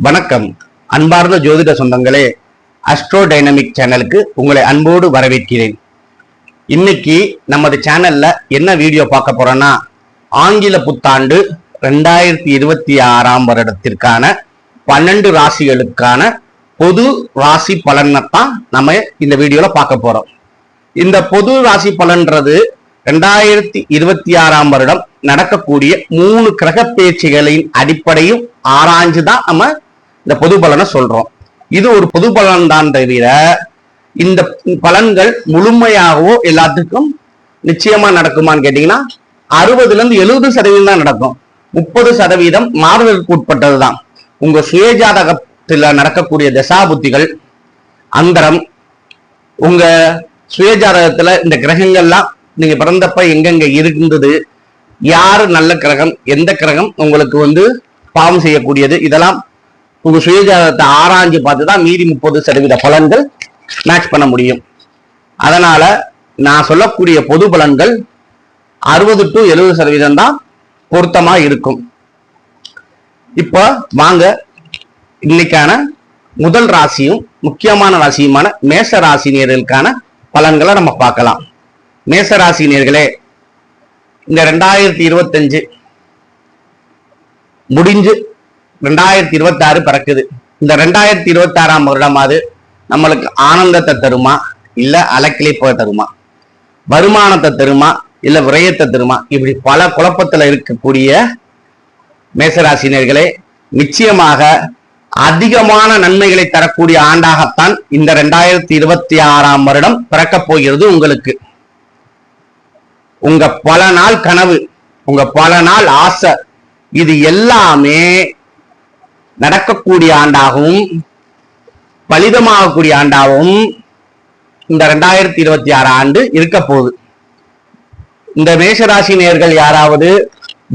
வணக்கம் அன்பார்ந்த ஜோதிட சொந்தங்களே, அஸ்ட்ரோ டைனமிக் சேனலுக்கு உங்களை அன்போடு வரவேற்கிறேன். இன்னைக்கு நமது சேனல்ல என்ன வீடியோ பார்க்க போறோம்னா, ஆங்கில புத்தாண்டு 2026 வருடத்திற்கான 12 ராசிகளுக்கான பொது ராசி பலனைத்தான் நம்ம இந்த வீடியோல பார்க்க போறோம். இந்த பொது ராசி பலன்றது 2026 வருடம் நடக்கக்கூடிய 3 கிரக பேச்சுகளின் அடிப்படையும் ஆராய்ஞ்சுதான் நம்ம இந்த பொது பலனை சொல்றோம். இது ஒரு பொது பலன் தான் தவிர இந்த பலன்கள் முழுமையாகவோ எல்லாத்துக்கும் நிச்சயமா நடக்குமான்னு கேட்டீங்கன்னா 60% தான் நடக்கும். 30% மாறுதலுக்கு உட்பட்டதுதான். உங்க சுயஜாதகத்துல நடக்கக்கூடிய தசாபுத்திகள், அந்தரம், உங்க சுயஜாதகத்துல இந்த கிரகங்கள்லாம் நீங்க பிறந்தப்ப எங்கெங்க இருந்தது, யாரு நல்ல கிரகம், எந்த கிரகம் உங்களுக்கு பாவம் செய்யக்கூடியது, இதெல்லாம் உங்க சுயஜாதகத்தை ஆராய்ஞ்சு பார்த்துதான் மீதி 30% பலன்கள் மேட்ச் பண்ண முடியும். அதனால நான் சொல்லக்கூடிய பொது பலன்கள் 60 to 70% தான் பொருத்தமா இருக்கும். இப்ப வாங்க இன்னைக்கான முதல் ராசியும் முக்கியமான ராசியுமான மேஷ ராசினியர்களுக்கான பலன்களை நம்ம பார்க்கலாம். மேஷ ராசினியர்களே, இந்த 2025 முடிஞ்சு 2026 பிறக்குது. இந்த 2026 வருடமாவது நம்மளுக்கு ஆனந்தத்தை தருமா, இல்ல அலக்கிழிப்பை தருமா, வருமானத்தை தருமா, இல்ல விரயத்தை தருமா, இப்படி பல குழப்பத்துல இருக்கக்கூடிய மேசராசினியர்களே, நிச்சயமாக அதிகமான நன்மைகளை தரக்கூடிய ஆண்டாகத்தான் இந்த 2026 வருடம் பிறக்கப் போகிறது. உங்களுக்கு உங்க பல நாள் கனவு, உங்க பல நாள் ஆசை, இது எல்லாமே நடக்கக்கூடிய ஆண்டாகவும் பலிதமாகக்கூடிய ஆண்டாகவும் இந்த 2026 ஆண்டு இருக்க போகுது. இந்த மேஷராசி நேயர்கள் யாராவது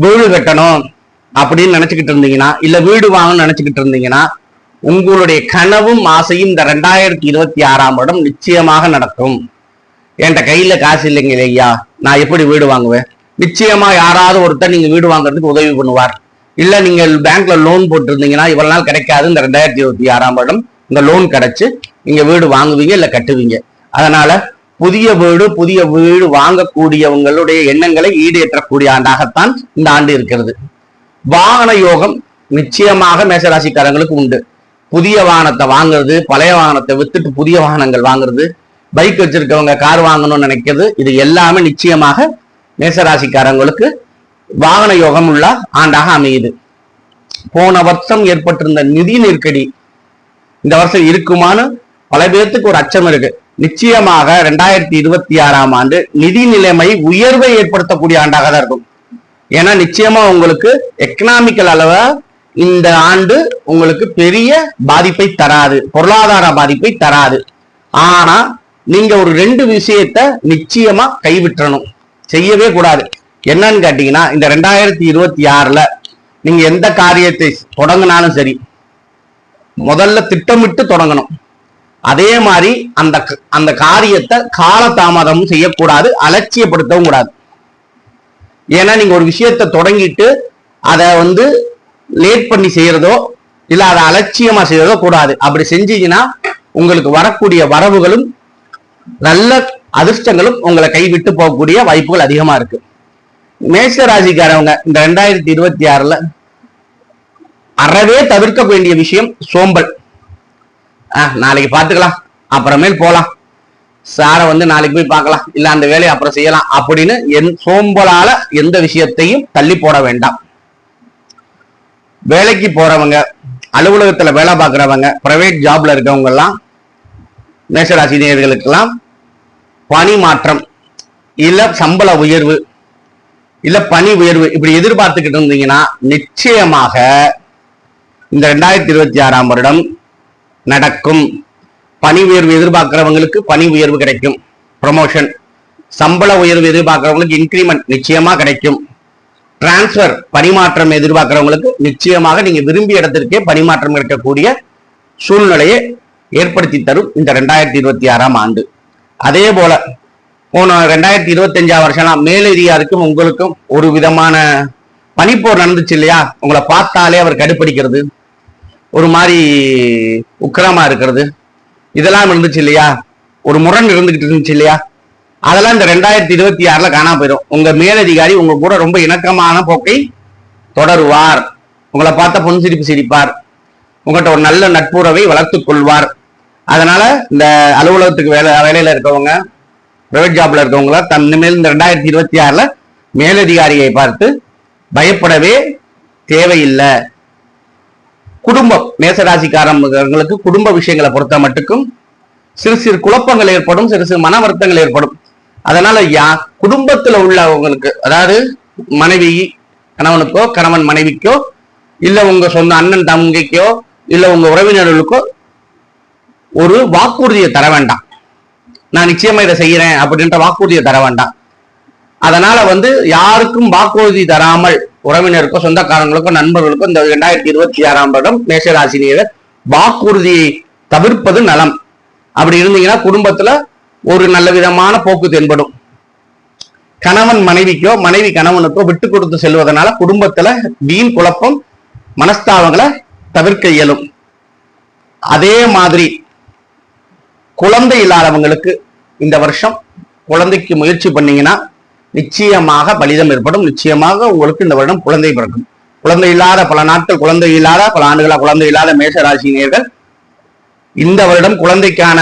வீடு கட்டணும் அப்படின்னு நினைச்சுக்கிட்டு இருந்தீங்கன்னா, இல்ல வீடு வாங்கணும்னு நினைச்சுக்கிட்டு இருந்தீங்கன்னா, உங்களுடைய கனவும் ஆசையும் இந்த 2026 வருடம் நிச்சயமாக நடக்கும். என்கிட்ட கையில காசு இல்லைங்க ஐயா, நான் எப்படி வீடு வாங்குவேன்? நிச்சயமா யாராவது ஒருத்தர் நீங்க வீடு வாங்குறதுக்கு உதவி பண்ணுவார். இல்ல நீங்க பேங்க்ல லோன் போட்டிருந்தீங்கன்னா இவ்வளவு நாள் கிடைக்காது, இந்த 2026 வருடம் இந்த லோன் கிடைச்சு நீங்க வீடு வாங்குவீங்க, இல்ல கட்டுவீங்க. அதனால புதிய வீடு வாங்கக்கூடியவங்களுடைய எண்ணங்களை ஈடேற்றக்கூடிய ஆண்டாகத்தான் இந்த ஆண்டு இருக்கிறது. வாகன யோகம் நிச்சயமாக மேசராசிக்காரங்களுக்கு உண்டு. புதிய வாகனத்தை வாங்குறது, பழைய வாகனத்தை வித்துட்டு புதிய வாகனங்கள் வாங்குறது, பைக் வச்சிருக்கவங்க கார் வாங்கணும்னு நினைக்கிறது, இது எல்லாமே நிச்சயமாக மேசராசிக்காரங்களுக்கு வாகன யோகம் உள்ள ஆண்டாக அமையுது. போன வருஷம் ஏற்பட்டிருந்த நிதி நெருக்கடி இந்த வருஷம் இருக்குமான்னு பல பேர்த்துக்கு ஒரு அச்சம் இருக்கு. நிச்சயமாக 2026 ஆண்டு நிதி நிலைமை உயர்வை ஏற்படுத்தக்கூடிய ஆண்டாக தான் இருக்கும். ஏன்னா நிச்சயமா உங்களுக்கு எக்கனாமிக்கல் அளவா இந்த ஆண்டு உங்களுக்கு பெரிய பாதிப்பை தராது, பொருளாதார பாதிப்பை தராது. ஆனா நீங்க ஒரு 2 விஷயத்த நிச்சயமா கைவிட்டணும், செய்யவே கூடாது. என்னன்னு கேட்டீங்கன்னா, இந்த 2026 நீங்க எந்த காரியத்தை தொடங்கினாலும் சரி, முதல்ல திட்டமிட்டு தொடங்கணும். அதே மாதிரி அந்த காரியத்தை காலதாமதமும் செய்யக்கூடாது, அலட்சியப்படுத்தவும் கூடாது. ஏன்னா நீங்க ஒரு விஷயத்தை தொடங்கிட்டு அதை லேட் பண்ணி செய்யறதோ இல்ல அதை அலட்சியமா செய்யறதோ கூடாது. அப்படி செஞ்சீங்கன்னா உங்களுக்கு வரக்கூடிய வரவுகளும் நல்ல அதிர்ஷ்டங்களும் உங்களை கைவிட்டு போகக்கூடிய வாய்ப்புகள் அதிகமா இருக்கு. மேஷ ராசிக்காரவங்க இந்த 2026 அறவே தவிர்க்க வேண்டிய விஷயம் சோம்பல். நாளைக்கு பார்த்துக்கலாம், அப்புறமேல் போலாம், சாரை நாளைக்கு போய் பார்க்கலாம், இல்ல அந்த வேலையை அப்புறம் செய்யலாம் அப்படின்னு சோம்பலால எந்த விஷயத்தையும் தள்ளி போட வேண்டாம். வேலைக்கு போறவங்க, அலுவலகத்துல வேலை பார்க்கறவங்க, பிரைவேட் ஜாப்ல இருக்கவங்க எல்லாம் மேஷராசினியர்களுக்கெல்லாம் பணி மாற்றம், இல்ல சம்பள உயர்வு, இல்ல பணி உயர்வு இப்படி எதிர்பார்த்துக்கிட்டு இருந்தீங்கன்னா நிச்சயமாக இந்த 2026 வருடம் நடக்கும். பணி உயர்வு எதிர்பார்க்கிறவங்களுக்கு பணி உயர்வு கிடைக்கும், ப்ரமோஷன். சம்பள உயர்வு எதிர்பார்க்கிறவங்களுக்கு இன்கிரிமெண்ட் நிச்சயமா கிடைக்கும். டிரான்ஸ்பர், பணிமாற்றம் எதிர்பார்க்கிறவங்களுக்கு நிச்சயமாக நீங்க விரும்பிய இடத்திற்கே பணிமாற்றம் கிடைக்கக்கூடிய சூழ்நிலையை ஏற்படுத்தி தரும் இந்த 2026 ஆண்டு. அதே போல போன 2025 வருஷம் மேலதிகாரிக்கும் உங்களுக்கும் ஒரு விதமான பனிப்போர் நடந்துச்சு இல்லையா? உங்களை பார்த்தாலே அவர் கடுப்படிக்கிறது, ஒரு மாதிரி உக்கிரமா இருக்கிறது, இதெல்லாம் இருந்துச்சு இல்லையா, ஒரு முரண் இருந்துகிட்டு இருந்துச்சு இல்லையா, அதெல்லாம் இந்த 2026 காணாம போயிடும். உங்க மேலதிகாரி உங்க கூட ரொம்ப இணக்கமான போக்கை தொடருவார், உங்களை பார்த்த புன்சிரிப்பு சிரிப்பார், உங்கள்கிட்ட ஒரு நல்ல நட்புறவை வளர்த்துக் கொள்வார். அதனால இந்த அலுவலகத்துக்கு வேலையில இருக்கவங்க, பிரைவேட் ஜாப்ல இருக்கவங்கள தன்னிமேல் இந்த 2026 மேலதிகாரியை பார்த்து பயப்படவே தேவையில்லை. குடும்பம், மேசராசிக்காரங்களுக்கு குடும்ப விஷயங்களை பொறுத்த மட்டுக்கும் சிறு சிறு குழப்பங்கள் ஏற்படும், சிறு சிறு மன வருத்தங்கள் ஏற்படும். அதனால குடும்பத்துல உள்ளவங்களுக்கு, அதாவது மனைவி கணவனுக்கோ, கணவன் மனைவிக்கோ, இல்ல உங்க சொந்த அண்ணன் தங்கைக்கோ, இல்ல உங்க உறவினர்களுக்கோ ஒரு வாக்குறுதியை தர வேண்டாம். நான் நிச்சயமா இதை செய்யறேன் அப்படின்ற வாக்குறுதியை தர வேண்டாம். அதனால யாருக்கும் வாக்குறுதி தராமல் உறவினருக்கோ, சொந்தக்காரங்களுக்கோ, நண்பர்களுக்கோ இந்த 2026 மேஷராசினியர் வாக்குறுதியை தவிர்ப்பது நலம். அப்படி இருந்தீங்கன்னா குடும்பத்துல ஒரு நல்ல விதமான போக்கு தென்படும். கணவன் மனைவிக்கோ, மனைவி கணவனுக்கோ விட்டு கொடுத்து செல்வதனால குடும்பத்துல வீண் குழப்பம், மனஸ்தாபங்களை தவிர்க்க இயலும். அதே மாதிரி குழந்தை இல்லாதவங்களுக்கு இந்த வருஷம் குழந்தைக்கு முயற்சி பண்ணீங்கன்னா நிச்சயமாக பலிதம் ஏற்படும். நிச்சயமாக உங்களுக்கு இந்த வருடம் குழந்தை பிறக்கும். குழந்தை இல்லாத பல நாட்கள், குழந்தை இல்லாத பல ஆண்டுகளா குழந்தை இல்லாத மேஷராசினியர்கள் இந்த வருடம் குழந்தைக்கான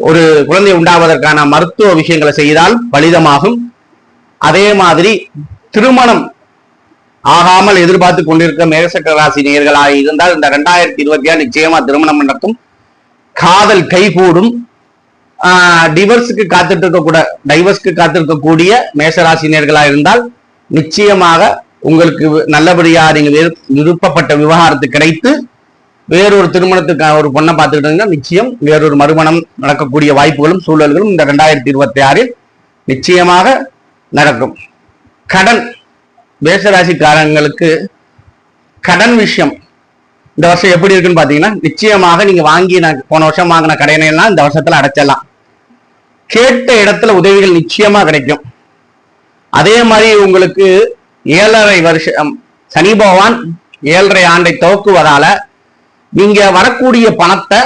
ஒரு குழந்தை உண்டாவதற்கான மருத்துவ விஷயங்களை செய்தால் பலிதமாகும். அதே மாதிரி திருமணம் ஆகாமல் எதிர்பார்த்து கொண்டிருக்க மேஷ ராசி நேயர்களாக இருந்தால் இந்த 2026 நிச்சயமா திருமணம் நடக்கும். காதல் கைகூடும். டைவர்ஸ்க்கு காத்திருக்கக்கூடிய மேஷராசினியர்களா இருந்தால் நிச்சயமாக உங்களுக்கு நல்லபடியா நீங்க விருப்பப்பட்ட விவகாரத்து கிடைத்து வேறொரு திருமணத்துக்கு ஒரு பொண்ணை பார்த்துக்கிட்டீங்கன்னா நிச்சயம் வேறொரு மறுமணம் நடக்கக்கூடிய வாய்ப்புகளும் சூழல்களும் இந்த 2026 நிச்சயமாக நடக்கும். கடன், மேஷராசிக்காரங்களுக்கு கடன் விஷயம் இந்த வருஷம் எப்படி இருக்குன்னு பாத்தீங்கன்னா நிச்சயமாக நீங்க போன வருஷம் வாங்கின கடனை எல்லாம் இந்த வருஷத்துல அடைச்சிடலாம். கேட்ட இடத்துல உதவிகள் நிச்சயமா கிடைக்கும். அதே மாதிரி உங்களுக்கு 7.5 வருஷம் சனி பகவான் 7.5 ஆண்டை துவக்குவதால நீங்க வரக்கூடிய பணத்தை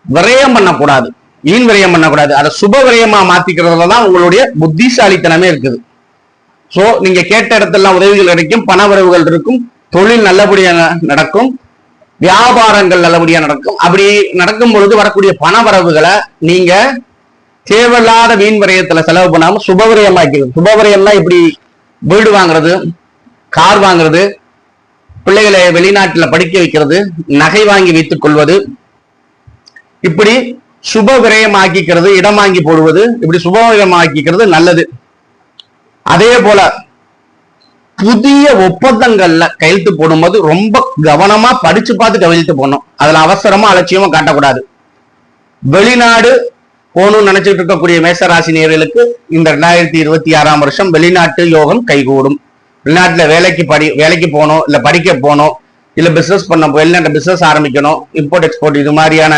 விரயம் பண்ணக்கூடாது, வீண் விரயம் பண்ணக்கூடாது. அதை சுப விரயமா மாத்திக்கிறதுல தான் உங்களுடைய புத்திசாலித்தனமே இருக்குது. சோ நீங்க கேட்ட இடத்துல உதவிகள் கிடைக்கும், பண வரவுகள் இருக்கும், தொழில் நல்லபடியா நடக்கும், வியாபாரங்கள் நல்லபடியா நடக்கும். அப்படி நடக்கும் பொழுது வரக்கூடிய பண வரவுகளை நீங்க தேவையில்லாத வீண் விரயத்துல செலவு பண்ணாம சுபவிரயமாக்கிறது. சுபவிரயம்னா இப்படி வீடு வாங்குறது, கார் வாங்குறது, பிள்ளைகளை வெளிநாட்டுல படிக்க வைக்கிறது, நகை வாங்கி வைத்துக் கொள்வது, இப்படி சுப விரயமாக்கிக்கிறது, இடம் வாங்கி போடுவது, இப்படி சுபவிரயமாக்கிக்கிறது நல்லது. அதே போல புதிய ஒப்பந்தங்கள்ல கையெழுத்து போடும்போது ரொம்ப கவனமா படிச்சு பார்த்து கையெழுத்து போடணும். அதுல அவசரமா அலட்சியமா காட்டக்கூடாது. வெளிநாடு போகணும்னு நினைச்சிட்டு இருக்கக்கூடிய மேஷராசினியர்களுக்கு இந்த 2026 வருஷம் வெளிநாட்டு யோகம் கைகூடும். வெளிநாட்டுல வேலைக்கு போகணும், இல்ல படிக்க போகணும், இல்ல பிசினஸ் பண்ண வெளிநாட்டு பிசினஸ் ஆரம்பிக்கணும், இம்போர்ட் எக்ஸ்போர்ட் இது மாதிரியான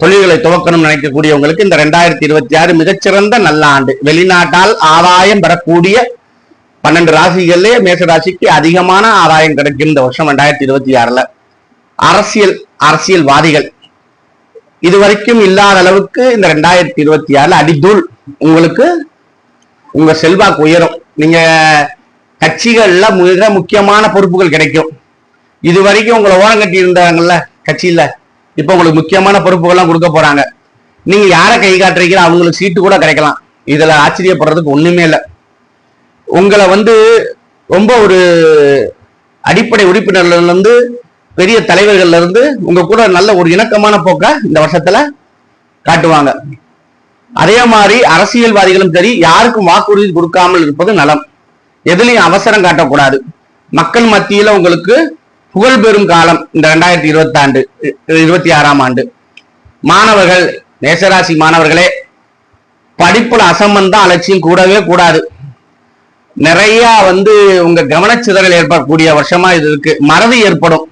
தொழில்களை துவக்கணும் நினைக்கக்கூடியவங்களுக்கு இந்த 2026 மிகச்சிறந்த நல்ல ஆண்டு. வெளிநாட்டால் ஆதாயம் பெறக்கூடிய 12 ராசிகள்லயே மேஷராசிக்கு அதிகமான ஆதாயம் கிடைக்கும் இந்த வருஷம் 2026. அரசியல்வாதிகள் இதுவரைக்கும் இல்லாத அளவுக்கு இந்த 2026 அடித்தூள் உங்களுக்கு உங்க செல்வாக்கு உயரும். நீங்க கட்சிகள்ல மிக முக்கியமான பொறுப்புகள் கிடைக்கும். இது வரைக்கும் உங்களை ஓரங்கட்டி இருந்தாங்கல்ல கட்சியில, இப்ப உங்களுக்கு முக்கியமான பொறுப்புகள்லாம் கொடுக்க போறாங்க. நீங்க யாரை கை காட்டுறீங்களோ அவங்களுக்கு சீட்டு கூட கிடைக்கலாம். இதுல ஆச்சரியப்படுறதுக்கு ஒண்ணுமே இல்லை. உங்களை ரொம்ப ஒரு அடிப்படை உறுப்பினர்ல இருந்து பெரிய தலைவர்கள்ல இருந்து உங்க கூட நல்ல ஒரு இணக்கமான போக்க இந்த வருஷத்துல காட்டுவாங்க. அதே மாதிரி அரசியல்வாதிகளும் சரி, யாருக்கும் வாக்குறுதி கொடுக்காமல் இருப்பது நலம். எதுலையும் அவசரம் காட்டக்கூடாது. மக்கள் மத்தியில உங்களுக்கு புகழ் பெறும் காலம் இந்த 2026 ஆண்டு. மாணவர்கள், மேஷராசி மாணவர்களே, படிப்புல அசம்பந்தம் அலட்சியம் கூடவே கூடாது. நிறைய உங்க கவனச்சிதறல் ஏற்படக்கூடிய வருஷமா இது இருக்கு. மறதி ஏற்படும்.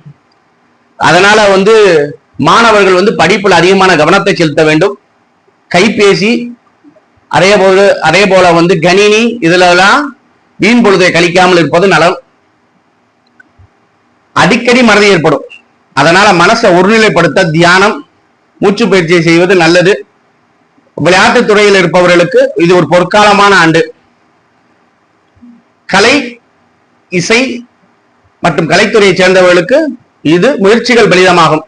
அதனால மாணவர்கள் படிப்புல அதிகமான கவனத்தை செலுத்த வேண்டும். கைபேசி அதே போல கணினி இதுல எல்லாம் வீண் பொழுதை கழிக்காமல் இருப்பது நலம். அடிக்கடி மறதி ஏற்படும். அதனால மனசை ஒருநிலைப்படுத்த தியானம், மூச்சு பயிற்சியை செய்வது நல்லது. விளையாட்டுத் துறையில் இருப்பவர்களுக்கு இது ஒரு பொற்காலமான ஆண்டு. கலை, இசை மற்றும் கலைத்துறையை சேர்ந்தவர்களுக்கு இது முயற்சிகள் பலிதமாகும்.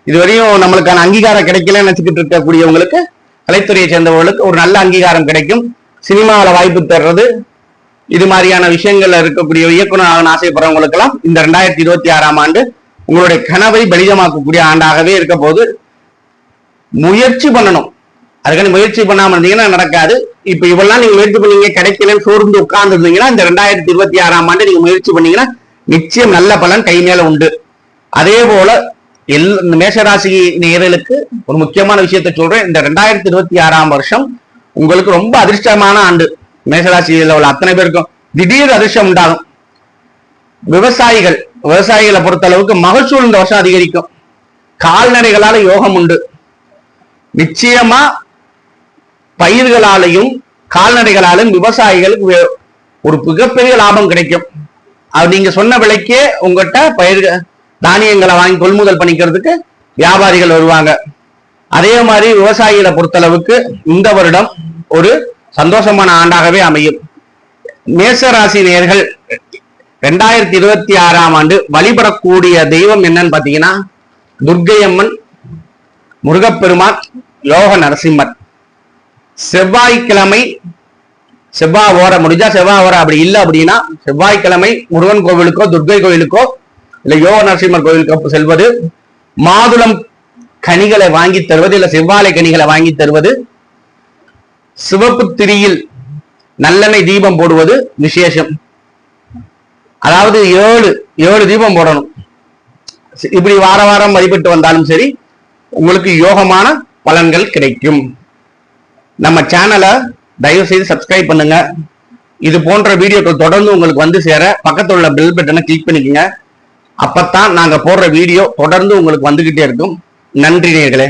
இதுவரையும் நம்மளுக்கான அங்கீகாரம் கிடைக்கலன்னு நினைச்சுக்கிட்டு இருக்கக்கூடியவங்களுக்கு, கலைத்துறையை சேர்ந்தவர்களுக்கு ஒரு நல்ல அங்கீகாரம் கிடைக்கும். சினிமாவில் வாய்ப்பு தர்றது, இது மாதிரியான விஷயங்கள்ல இருக்கக்கூடிய இயக்குனர் ஆசைப்படுறவங்களுக்கு எல்லாம் இந்த 2026ஆம் ஆண்டு உங்களுடைய கனவை பலிதமாக்கக்கூடிய ஆண்டாகவே இருக்க போது. முயற்சி பண்ணணும். அதுக்கான முயற்சி பண்ணாம இருந்தீங்கன்னா நடக்காது. இப்ப இவெல்லாம் நீங்க முயற்சி பண்ணீங்க கிடைக்கலன்னு சோர்ந்து உட்கார்ந்து இருந்தீங்கன்னா, இந்த 2026ஆம் ஆண்டு நீங்க முயற்சி பண்ணீங்கன்னா நிச்சயம் நல்ல பலன் கை மேல உண்டு. அதே போல மேஷராசி நேயர்களுக்கு ஒரு முக்கியமான விஷயத்தை சொல்றேன். இந்த 2026ஆம் வருஷம் உங்களுக்கு ரொம்ப அதிர்ஷ்டமான ஆண்டு. மேஷராசியில் உள்ள அத்தனை பேருக்கும் திடீர் அதிர்ஷ்டம் உண்டாகும். விவசாயிகளை பொறுத்த அளவுக்கு மகசூல் இந்த வருஷம் அதிகரிக்கும். கால்நடைகளால யோகம் உண்டு. நிச்சயமா பயிர்களாலையும் கால்நடைகளாலும் விவசாயிகளுக்கு ஒரு மிகப்பெரிய லாபம் கிடைக்கும். அது நீங்க சொன்ன விலைக்கே உங்ககிட்ட பயிர்கள் தானியங்களை வாங்கி கொள்முதல் பண்ணிக்கிறதுக்கு வியாபாரிகள் வருவாங்க. அதே மாதிரி விவசாயிகளை பொறுத்தளவுக்கு இந்த வருடம் ஒரு சந்தோஷமான ஆண்டாகவே அமையும். மேஷராசி நேயர்கள் 2026ஆம் ஆண்டு வழிபடக்கூடிய தெய்வம் என்னன்னு பாத்தீங்கன்னா, துர்க்கையம்மன், முருகப்பெருமான், யோக நரசிம்மர். செவ்வாய்க்கிழமை செவ்வாய் ஓர முடிஞ்சா செவ்வாய் ஓர, அப்படி இல்லை அப்படின்னா செவ்வாய்க்கிழமை முருகன் கோவிலுக்கோ துர்க்கை கோவிலுக்கோ இல்ல யோக நரசிம்மர் கோவிலுக்கோ செல்வது, மாதுளம் கனிகளை வாங்கி தருவது, இல்ல செவ்வாழை கனிகளை வாங்கி தருவது, சிவப்பு திரியில் நல்லெண்ணெய் தீபம் போடுவது விசேஷம். அதாவது 7 தீபம் போடணும். இப்படி வார வாரம் வழிபட்டு வந்தாலும் சரி உங்களுக்கு யோகமான பலன்கள் கிடைக்கும். நம்ம சேனலை தயவு செய்து சப்ஸ்கிரைப் பண்ணுங்க. இது போன்ற வீடியோக்கள் தொடர்ந்து உங்களுக்கு வந்து சேர பக்கத்தில் உள்ள பெல் பட்டனை கிளிக் பண்ணிக்கோங்க. அப்பத்தான் நாங்க போடுற வீடியோ தொடர்ந்து உங்களுக்கு வந்துகிட்டே இருக்கும். நன்றி நேயர்களே.